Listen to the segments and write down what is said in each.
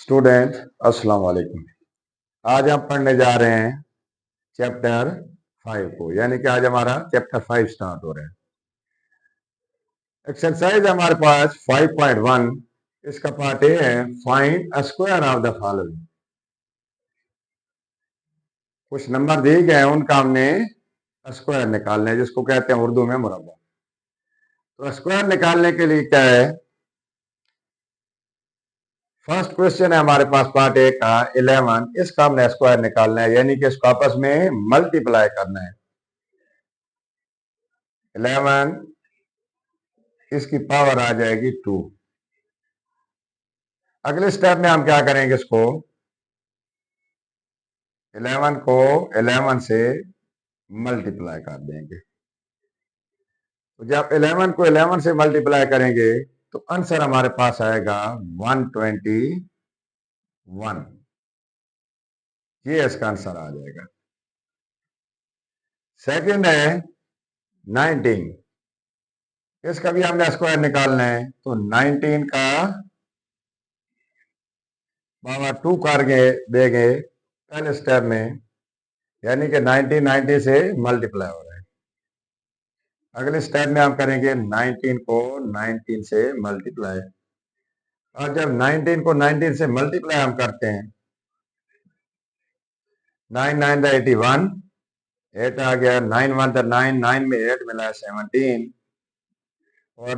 Student अस्सलाम वालेकुम। आज हम पढ़ने जा रहे हैं चैप्टर 5 को, यानी कि आज हमारा चैप्टर 5 स्टार्ट हो रहा है। एक्सरसाइज हमारे पास 5.1, इसका पार्ट ए है find a square of the following. कुछ नंबर दिए गए हैं, उनका हमने स्क्वायर निकालना है, जिसको कहते हैं उर्दू में मुरब्बा। तो स्क्वायर निकालने के लिए क्या है, फर्स्ट क्वेश्चन है हमारे पास पार्ट ए का 11, इसका हमने स्क्वायर निकालना है, यानी कि इसको आपस में मल्टीप्लाई करना है। 11 इसकी पावर आ जाएगी 2। अगले स्टेप में हम क्या करेंगे, इसको 11 को 11 से मल्टीप्लाई कर देंगे। तो जब 11 को 11 से मल्टीप्लाई करेंगे तो आंसर हमारे पास आएगा 121। ये इसका आंसर आ जाएगा। सेकंड है 19, इसका भी हमने स्क्वायर निकालना है। तो 19 का पावर 2 करके देंगे पहले स्टेप में, यानी कि 19 90 से मल्टीप्लाई हो रहा है। अगले स्टेप में हम करेंगे 19 को 19 से मल्टीप्लाई। और जब 19 को 19 से मल्टीप्लाई हम करते हैं, 9 9 द 81, 8 आ गया, 9 1 द 9, 9 में 8 मिला 17, और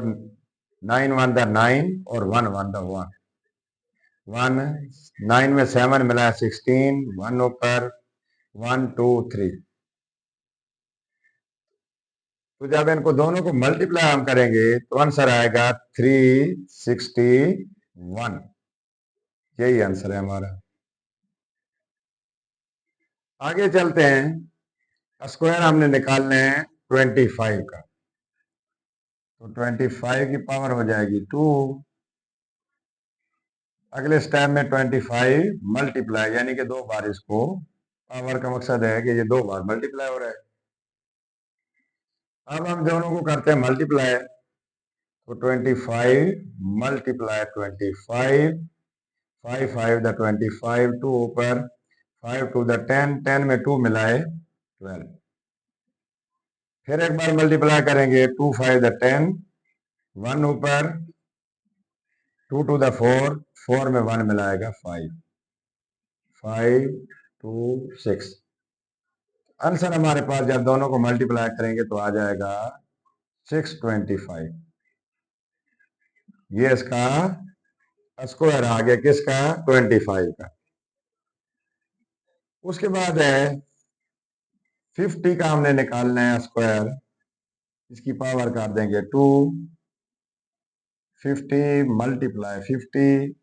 9 1 द 9 और 1 1 द 1, 1 9 में 7 मिला 16, 1 ऊपर 1 2 3। तो जब इनको दोनों को मल्टीप्लाई हम करेंगे तो आंसर आएगा 361। यही आंसर है हमारा। आगे चलते हैं। स्क्वायर हमने निकालने हैं 25 का। तो 25 की पावर हो जाएगी 2। अगले स्टेप में 25 मल्टीप्लाई, यानी कि 2 बार इसको, पावर का मकसद है कि ये 2 बार मल्टीप्लाई हो रहा है। अब हम दोनों को करते हैं मल्टीप्लाई। तो 25 मल्टीप्लाई 25, 5 5 द 25, 2 ऊपर 5 2 द 10, 10 में 2 मिलाए 12। फिर एक बार मल्टीप्लाई करेंगे, 2 5 द 10, 1 ऊपर 2 2 द 4, 4 में 1 मिलाएगा 5, 5 2 6। आंसर हमारे पास जब दोनों को मल्टीप्लाई करेंगे तो आ जाएगा 625। ये इसका स्क्वायर आ गया, किसका? 25 का। उसके बाद है 50 का हमने निकालना है स्क्वायर। इसकी पावर कर देंगे 2, 50 मल्टीप्लाई 50।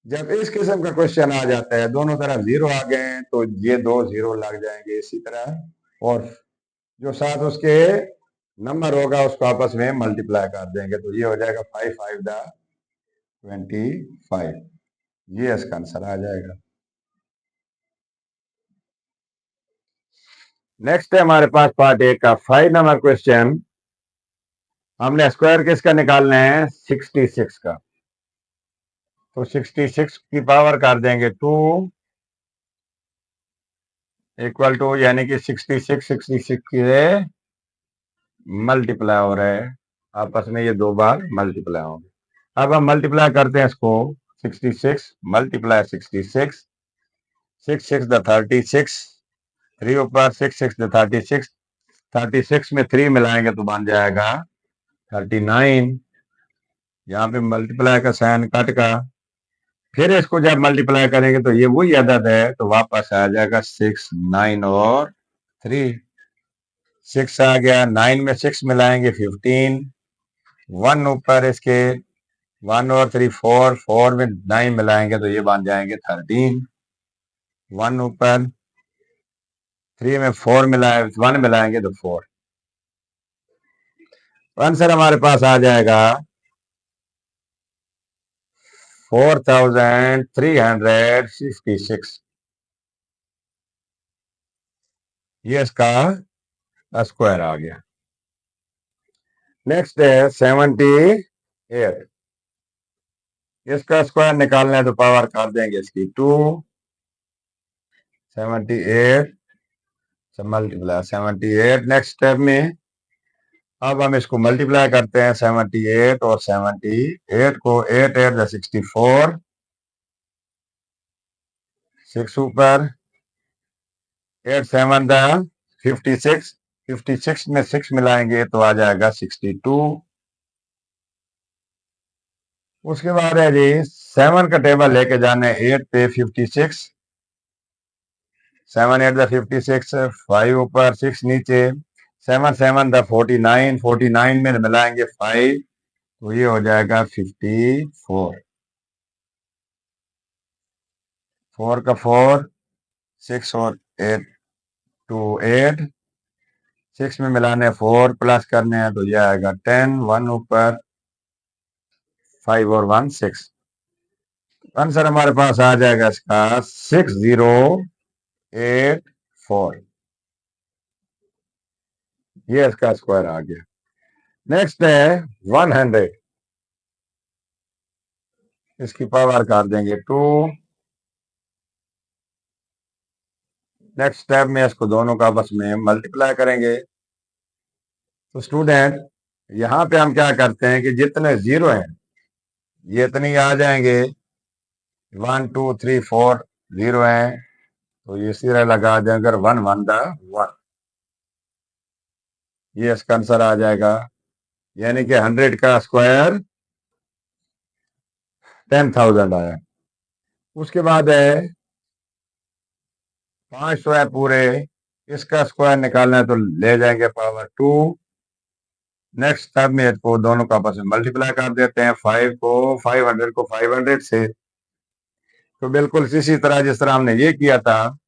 जब इस किस्म का क्वेश्चन आ जाता है, दोनों तरफ जीरो आ गए हैं, तो ये 2 जीरो लग जाएंगे इसी तरह, और जो साथ उसके नंबर होगा उसको आपस में मल्टीप्लाई कर देंगे। तो ये हो जाएगा 5 5 द 25। ये इसका आंसर आ जाएगा। नेक्स्ट है हमारे पास पार्ट ए का 5 नंबर क्वेश्चन। हमने स्क्वायर किसका निकालना है? 66 का। तो 66 की पावर कर देंगे 2 इक्वल टू, यानी कि 66 के मल्टीप्लाई हो रहा है, आपस में ये 2 बार मल्टीप्लाई होंगे। अब हम मल्टीप्लाई करते हैं इसको। 66 मल्टीप्लाई 66, 6 6 द 36, 3 ऊपर 6 6 द 36, 36 में 3 मिलाएंगे तो बन जाएगा 39। यहाँ पे मल्टीप्लाई का साइन कट का, फिर इसको जब मल्टीप्लाई करेंगे तो ये वही अदद है, तो वापस आ जाएगा 6 9 और 3। 6 आ गया, 9 में 6 मिलाएंगे 15, 1 ऊपर इसके 1 और 3 4, 4 में 9 मिलाएंगे तो ये बन जाएंगे 13, 1 ऊपर 3 में 4 मिलाए 1 मिलाएंगे तो 4। आंसर हमारे पास आ जाएगा 4366। ये इसका स्क्वायर आ गया। नेक्स्ट है 78। इसका स्क्वायर निकालना है तो पावर कर देंगे इसकी 2, 78 से मल्टीप्लाई 78। नेक्स्ट स्टेप में अब हम इसको मल्टीप्लाई करते हैं 78 और 78 को 8 8 द 64, 6 ऊपर 8 7 द 56, 56 में 6 मिलाएंगे तो आ जाएगा 62। उसके बाद है जी 7 का टेबल लेके जाने 8 पे 56, 7 8 द 56, 5 ऊपर 6 नीचे, 7 7 द 49, 49 में मिलाएंगे 5 तो ये हो जाएगा 54। 4 का 4, 6 और 8 टू 8, 6 में मिलाने 4 प्लस करने हैं तो ये आएगा 10, 1 ऊपर 5 और 1 6। आंसर हमारे पास आ जाएगा इसका 6084। ये इसका स्क्वायर आ गया। नेक्स्ट है 100, इसकी पावर कर देंगे 2। नेक्स्ट स्टेप में इसको दोनों का आपस में मल्टीप्लाई करेंगे। तो स्टूडेंट यहां पे हम क्या करते हैं कि जितने जीरो हैं ये इतनी आ जाएंगे, 1 2 3 4 जीरो हैं तो ये सीधा लगा दें अगर 1 1 द 1, ये इसका आंसर आ जाएगा। यानी कि 100 का स्क्वायर 10,000 आया। उसके बाद है 500 है पूरे, इसका स्क्वायर निकालना है तो ले जाएंगे पावर 2। नेक्स्ट स्टेप में इसको दोनों का आपस में मल्टीप्लाई कर देते हैं, 500 को 500 से। तो बिल्कुल इसी तरह जिस तरह हमने ये किया था,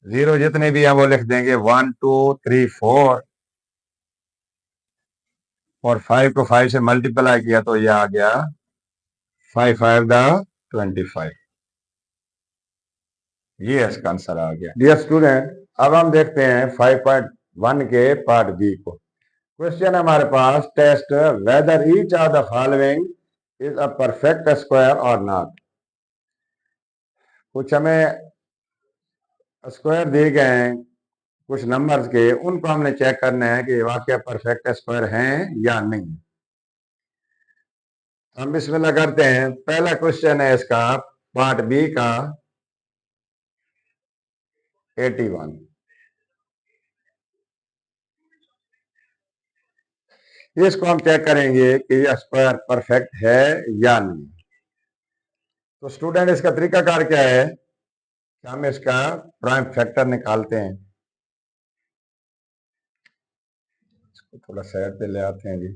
जीरो जितने भी हैं वो लिख देंगे 1 2 3 4 और 5 को 5 से मल्टीप्लाई किया तो ये आ गया 5 5 द 25। ये इसका आंसर आ गया। डियर स्टूडेंट अब हम देखते हैं 5.1 के पार्ट बी को। क्वेश्चन है हमारे पास, test whether each of the following is a perfect square और नॉट। कुछ हमें स्क्वायर दिए गए हैं कुछ नंबर्स के, उनको हमने चेक करना है कि वाकई परफेक्ट स्क्वायर हैं या नहीं। हम बिस्मिल्लाह करते हैं। पहला क्वेश्चन है इसका पार्ट बी का 81। इसको हम चेक करेंगे कि यह स्क्वायर परफेक्ट है या नहीं। तो स्टूडेंट इसका तरीकाकार क्या है कि हम इसका प्राइम फैक्टर निकालते हैं। इसको थोड़ा साइड पे ले आते हैं जी।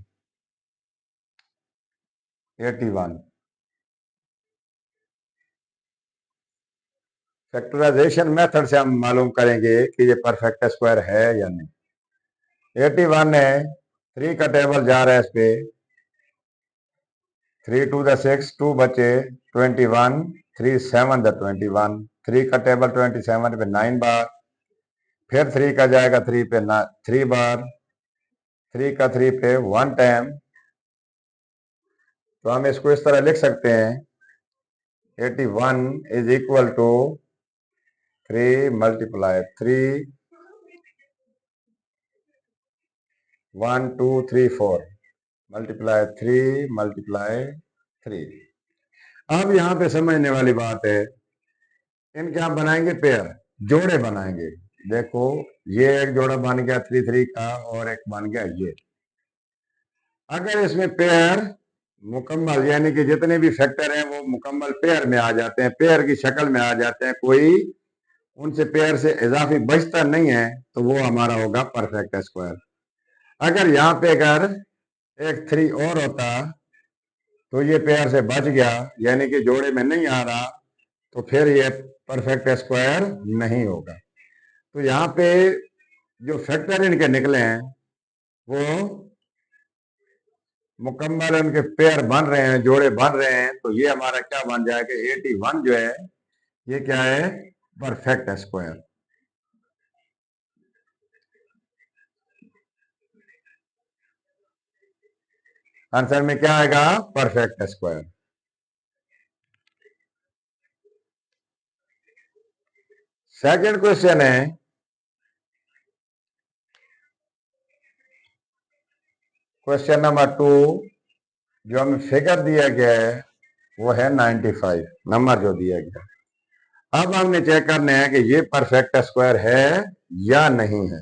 81 फैक्टराइजेशन मेथड से हम मालूम करेंगे कि ये परफेक्ट स्क्वायर है या नहीं। 81 है, 3 का टेबल जा रहा है इस पे, 3 2 द 6, 2 बचे 21, 3 7 द 21, 3 का टेबल 27 पे 9 बार, फिर 3 का जाएगा 3 पे 3 बार, 3 का 3 पे 1 टाइम। तो हम इसको इस तरह लिख सकते हैं, 81 is equal to 3 multiply 3 1 2 3 4 multiply 3 multiply 3। अब यहाँ पे समझने वाली बात है, इनके हम बनाएंगे पेयर, जोड़े बनाएंगे। देखो ये एक जोड़ा बन गया 3 3 का और एक बन गया ये। अगर इसमें पेयर मुकम्मल यानी कि जितने भी फैक्टर हैं वो मुकम्मल पेयर में आ जाते हैं, पेयर की शक्ल में आ जाते हैं, कोई उनसे पेयर से इजाफी बचता नहीं है तो वो हमारा होगा परफेक्ट स्क्वायर। अगर यहाँ पे अगर एक 3 और होता तो ये पेयर से बच गया यानी कि जोड़े में नहीं आ रहा तो फिर ये परफेक्ट स्क्वायर नहीं होगा। तो यहाँ पे जो फैक्टर इनके निकले हैं वो मुकम्मल उनके पेयर बन रहे हैं, जोड़े बन रहे हैं, तो ये हमारा क्या बन जाएगा, 81 जो है ये क्या है, परफेक्ट स्क्वायर। आंसर में क्या आएगा, परफेक्ट स्क्वायर। सेकंड क्वेश्चन है, क्वेश्चन नंबर 2, जो हमें फिगर दिया गया है वो है 95 नंबर जो दिया गया। अब हमने चेक करना है कि ये परफेक्ट स्क्वायर है या नहीं है।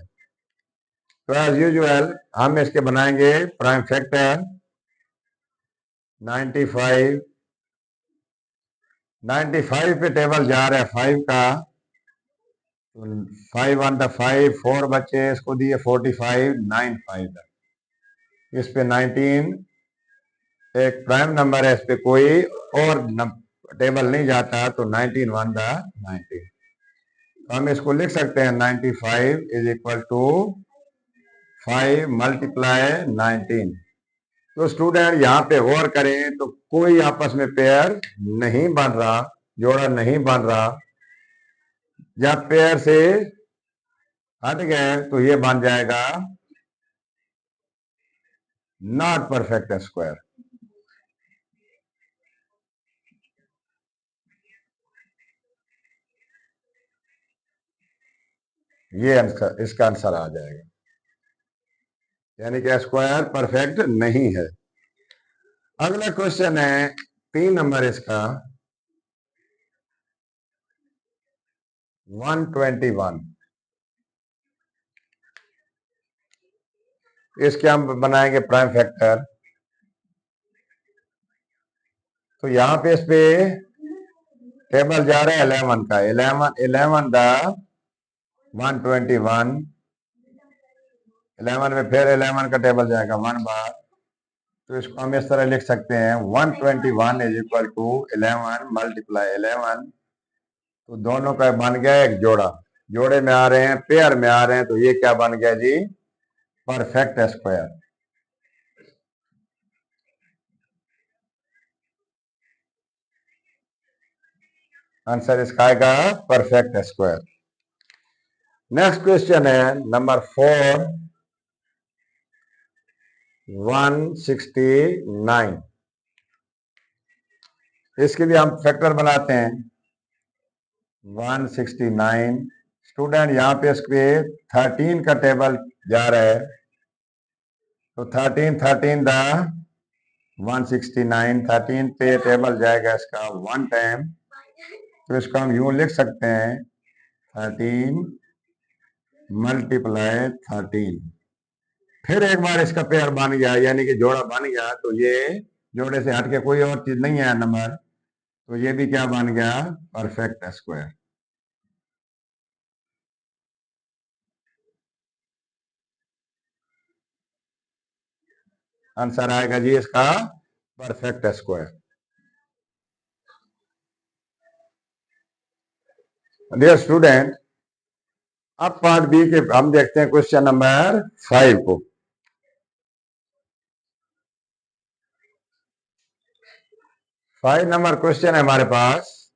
तो एज यूजुअल हम इसके बनाएंगे प्राइम फैक्टर 95। 95 पे टेबल जा रहा है 5 का, तो 5 वन द 5, 4 बच्चे, इसको दिए 45, 9 5 इस पे 19 एक प्राइम नंबर है, इस पे कोई और टेबल नहीं जाता, तो 19 वन द 19। तो हम इसको लिख सकते हैं 95 इज इक्वल टू 5 मल्टीप्लाई 19। तो स्टूडेंट यहाँ पे गौर करें तो कोई आपस में पेयर नहीं बन रहा, जोड़ा नहीं बन रहा। जब पेयर से हट गए तो ये बन जाएगा नॉट परफेक्ट स्क्वायर। ये आंसर, इसका आंसर आ जाएगा, यानी कि स्क्वायर परफेक्ट नहीं है। अगला क्वेश्चन है 3 नंबर इसका, 121। इसके हम बनाएंगे प्राइम फैक्टर। तो यहां पे इस पे टेबल जा रहा है 11 का, 11 द 121। 11 में फिर 11 का टेबल जाएगा 1 बार। तो इसको हम इस तरह लिख सकते हैं 121 इज इक्वल टू 11 मल्टीप्लाई 11। तो दोनों का बन गया एक जोड़ा, जोड़े में आ रहे हैं, पेयर में आ रहे हैं, तो ये क्या बन गया जी, परफेक्ट स्क्वायर। आंसर इसका आएगा परफेक्ट स्क्वायर। नेक्स्ट क्वेश्चन है नंबर 4, 169। इसके लिए हम फैक्टर बनाते हैं 169। स्टूडेंट यहाँ पे इसके 13 का टेबल जा रहा है, तो 13 द 169, 13 पे टेबल जाएगा इसका 1 टाइम। तो इसको हम यूं लिख सकते हैं 13 मल्टीप्लाई 13। फिर एक बार इसका पेयर बन गया, यानी कि जोड़ा बन गया, तो ये जोड़े से हटके कोई और चीज नहीं है नंबर, तो ये भी क्या बन गया, परफेक्ट स्क्वायर। आंसर आएगा जी इसका परफेक्ट स्क्वायर। डियर स्टूडेंट, अब पार्ट बी के हम देखते हैं क्वेश्चन नंबर 5 को। 5 नंबर क्वेश्चन है हमारे पास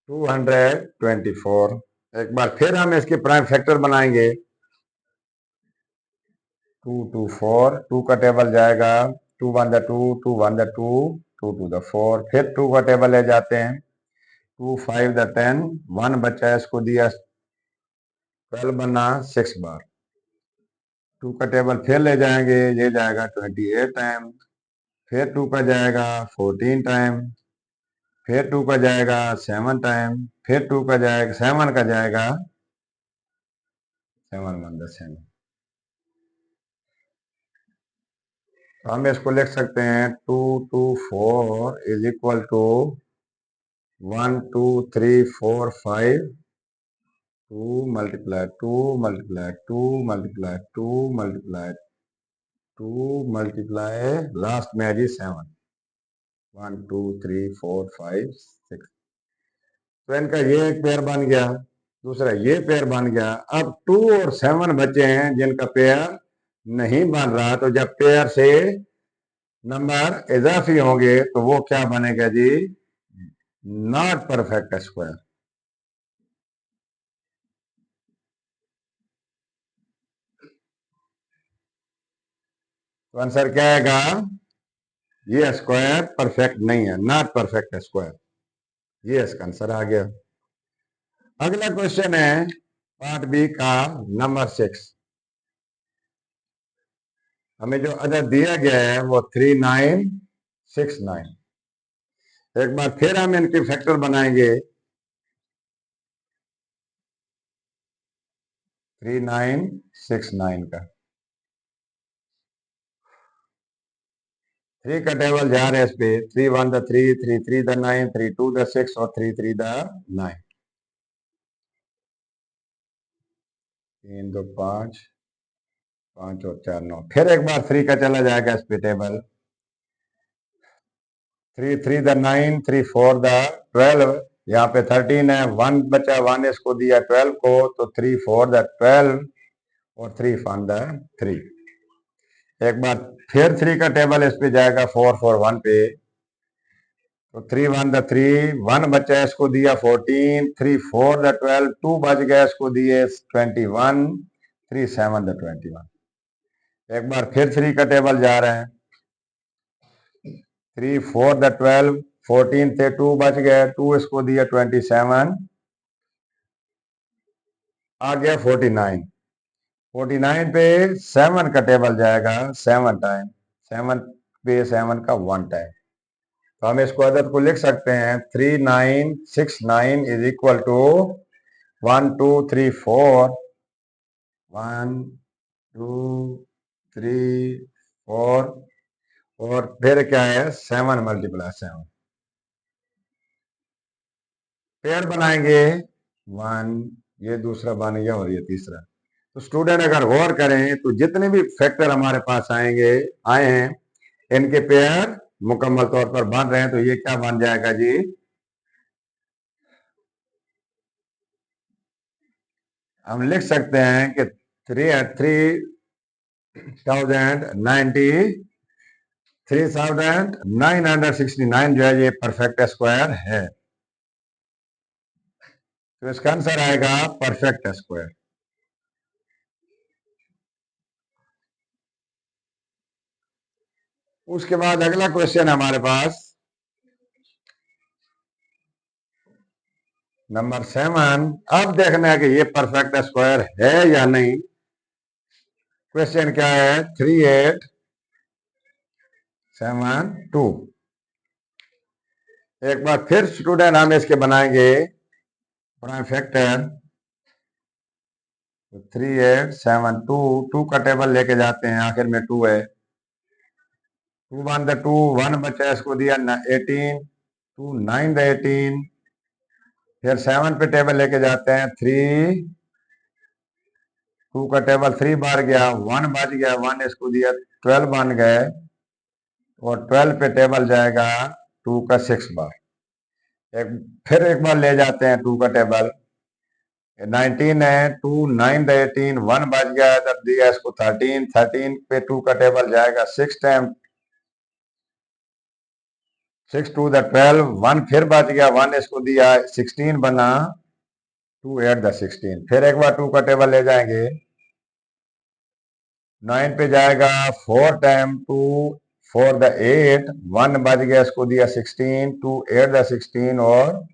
224। एक बार फिर हम इसके प्राइम फैक्टर बनाएंगे 2 2 4। 2 का टेबल जाएगा 2 1 द 2, 2 1 द 2, 2 2 द 4। फिर 2 का टेबल ले जाते हैं 2 5 द 10, 1 बचा है, इसको दिया 12 बना 6 बार। 2 का टेबल फिर ले जाएंगे, ये जाएगा 28 टाइम। फिर 2 का जाएगा 14 टाइम। फिर 2 का जाएगा 7 टाइम। फिर 2 का जाएगा 7 का जाएगा 7 1 द 7। तो हम इसको लिख सकते हैं 2 2 4 is equal to 1 2 3 4 5, 2 multiply 2 multiply 2 multiply 2 multiply 2 multiply last में है जी 7। 1 2 3 4 5 6। तो इनका ये एक पेयर बन गया, दूसरा ये पेयर बन गया। अब 2 और 7 बचे हैं जिनका पेयर नहीं बन रहा, तो जब पेयर से नंबर इजाफी होंगे तो वो क्या बनेगा जी, नॉट परफेक्ट स्क्वायर। तो आंसर क्या आएगा, ये स्क्वायर परफेक्ट नहीं है, नॉट परफेक्ट स्क्वायर। ये इसका आंसर आ गया। अगला क्वेश्चन है पार्ट बी का नंबर 6। हमें जो अदद दिया गया है वो 3969। एक बार फिर हम इनके फैक्टर बनाएंगे। 3969 का 3 का टेबल जा रहे हैं इस पे। 3 1 द 3, 3 3 द 9, 3 2 द 6 और 3 3 द 9। 3 2 5, 5 और 4 9। फिर एक बार 3 का चला जाएगा इस पे टेबल। 3 3 the 9, 3 4 the 12। यहाँ पे 13 है, 1 बचा, 1 इसको दिया 12 को, तो 3 4 द 12 और 3 5 द 3। एक बार फिर 3 का टेबल इस पे जाएगा 4 4 1 पे। तो 3 1 द 3, 1 बचा इसको दिया 14, 3 4 द 12, 2 बच गया इसको दिए 21, 3 7 द 21। एक बार फिर 3 का टेबल जा रहा है। 3 4 द 12, 14 थे, 2 बच गए, 2 इसको दिया 27, आ गया 49। 49 पे 7 का टेबल जाएगा 7 टाइम। 7 पे 7 का 1 टाइम। तो हम इसको अदद को लिख सकते हैं 3969 इज इक्वल टू 1 2 3 4, 1 2 3 4 और फिर क्या है 7 मल्टीप्लाई 7। पेड़ बनाएंगे 1, ये दूसरा बन गया और ये तीसरा। तो स्टूडेंट अगर गौर करें तो जितने भी फैक्टर हमारे पास आए हैं इनके पेयर मुकम्मल तौर पर बन रहे हैं। तो ये क्या बन जाएगा जी, हम लिख सकते हैं कि 3969 जो है ये परफेक्ट स्क्वायर है। तो इसका आंसर आएगा परफेक्ट स्क्वायर। उसके बाद अगला क्वेश्चन हमारे पास नंबर 7। अब देखना है कि ये परफेक्ट स्क्वायर है या नहीं। क्वेश्चन क्या है 3872। एक बार फिर स्टूडेंट हम इसके बनाएंगे प्राइम फैक्टर। 3872, 2 का टेबल लेके जाते हैं, आखिर में 2 है। 2 1 द 2, 1 बचा इसको दिया 18, 2 9 द 18। फिर 7 पे टेबल लेके जाते हैं 3, 2 का टेबल 3 बार गया, 1 बच गया, 1 इसको दिया 12 बन गए और 12 पे टेबल जाएगा 2 का 6 बार। फिर एक बार ले जाते हैं 2 का टेबल। 19 है, 2 9 द 18, 1 बच गया, तब दिया इसको 13, 13 पे 2 का टेबल जाएगा 6 टाइम। 6 2 द 12, 1 फिर बच गया, 1 इसको दिया 16 बना, 2 8 द 16। फिर एक बार 2 का टेबल ले जाएंगे। 9 पे जाएगा 4 टाइम, 2 4 द 8, 1 बच गया इसको दिया 16, 2 8 द 16 और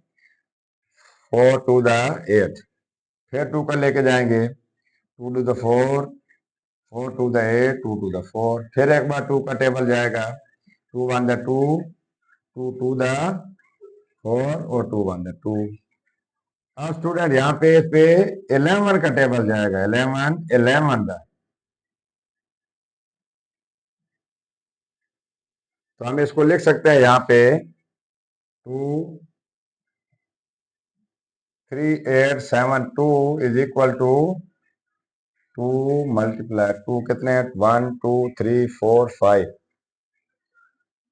4 2 द 8। फिर 2 का लेके जाएंगे 2 to the 4, 4 to the 8, 2 to the 4। फिर एक बार 2 का टेबल जाएगा 2 1 द 2, 2 2 द 4 और 2 1 द 2। अब स्टूडेंट यहाँ पे इस पे 11 का टेबल जाएगा, 11 11 द। तो हम इसको लिख सकते हैं यहाँ पे 2 3 8 7 2 इज इक्वल टू 2 मल्टीप्लाई 2 कितने 1 2 3 4 5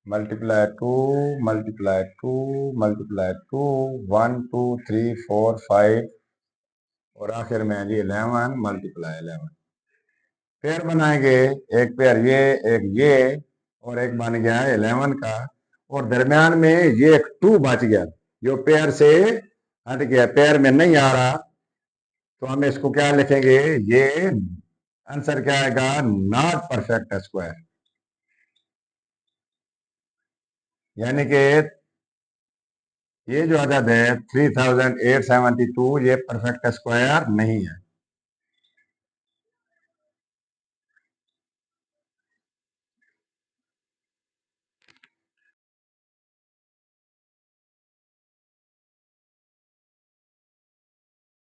मल्टीप्लाई 2 मल्टीप्लाई 2 मल्टीप्लाई 2 1 2 3 4 5 और आखिर में जी 11 मल्टीप्लाई 11। पेयर बनाएंगे, एक पेयर ये एक ये और एक बन गया 11 का और दरमियान में ये एक 2 बच गया जो पेयर से हट गया, पेयर में नहीं आ रहा। तो हम इसको क्या लिखेंगे, ये आंसर क्या आएगा, नॉट परफेक्ट स्क्वायर। यानी कि ये जो अदद है 3872 ये परफेक्ट स्क्वायर नहीं है।